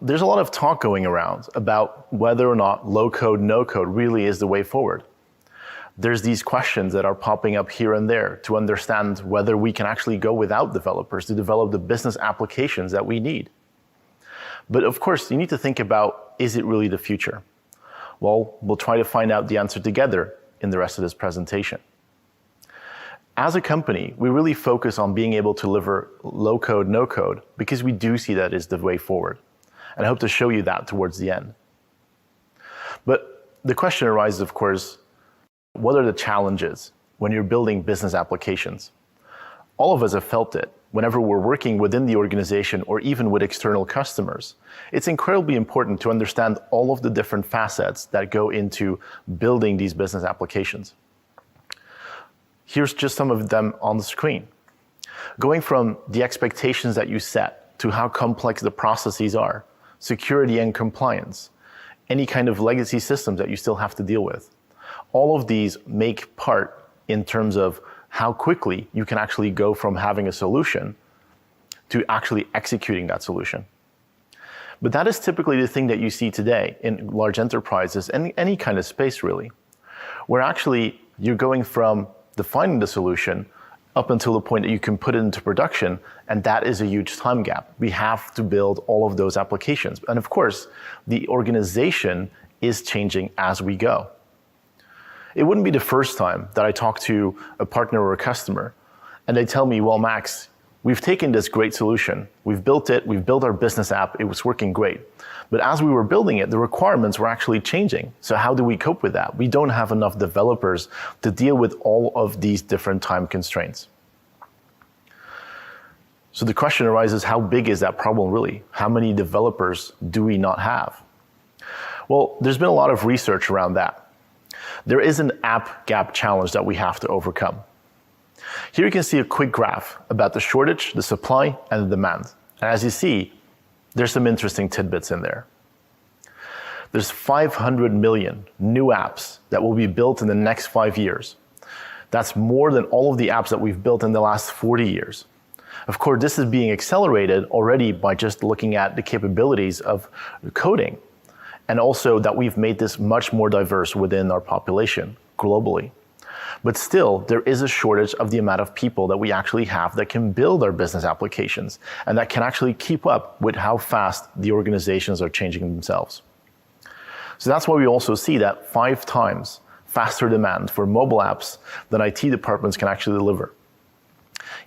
there's a lot of talk going around about whether or not low code, no code really is the way forward. There's these questions that are popping up here and there to understand whether we can actually go without developers to develop the business applications that we need. But of course, you need to think about, is it really the future? Well, we'll try to find out the answer together in the rest of this presentation. As a company, we really focus on being able to deliver low code, no code, because we do see that is the way forward. And I hope to show you that towards the end. But the question arises, of course, what are the challenges when you're building business applications? All of us have felt it whenever we're working within the organization or even with external customers. It's incredibly important to understand all of the different facets that go into building these business applications. Here's just some of them on the screen. Going from the expectations that you set to how complex the processes are, security and compliance, any kind of legacy systems that you still have to deal with. All of these make part in terms of how quickly you can actually go from having a solution to actually executing that solution. But that is typically the thing that you see today in large enterprises and any kind of space really, where actually you're going from defining the solution up until the point that you can put it into production, and that is a huge time gap. We have to build all of those applications. And of course, the organization is changing as we go. It wouldn't be the first time that I talk to a partner or a customer and they tell me, well, Max, we've taken this great solution. We've built it. We've built our business app. It was working great. But as we were building it, the requirements were actually changing. So how do we cope with that? We don't have enough developers to deal with all of these different time constraints. So the question arises, how big is that problem really? How many developers do we not have? Well, there's been a lot of research around that. There is an app gap challenge that we have to overcome. Here you can see a quick graph about the shortage, the supply, and the demand. And as you see, there's some interesting tidbits in there. There's 500 million new apps that will be built in the next 5 years. That's more than all of the apps that we've built in the last 40 years. Of course, this is being accelerated already by just looking at the capabilities of coding, and also that we've made this much more diverse within our population globally. But still, there is a shortage of the amount of people that we actually have that can build our business applications and that can actually keep up with how fast the organizations are changing themselves. So that's why we also see that 5 times faster demand for mobile apps than IT departments can actually deliver.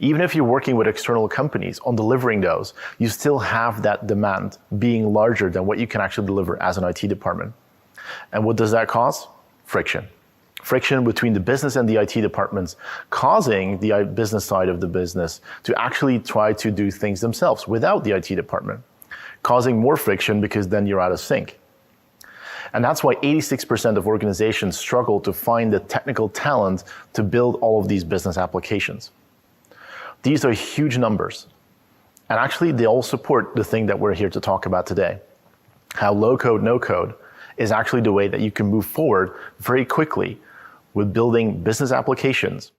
Even if you're working with external companies on delivering those, you still have that demand being larger than what you can actually deliver as an IT department. And what does that cause? Friction. Friction between the business and the IT departments, causing the business side of the business to actually try to do things themselves without the IT department, causing more friction because then you're out of sync. And that's why 86% of organizations struggle to find the technical talent to build all of these business applications. These are huge numbers. And actually, they all support the thing that we're here to talk about today. How low code, no code is actually the way that you can move forward very quickly with building business applications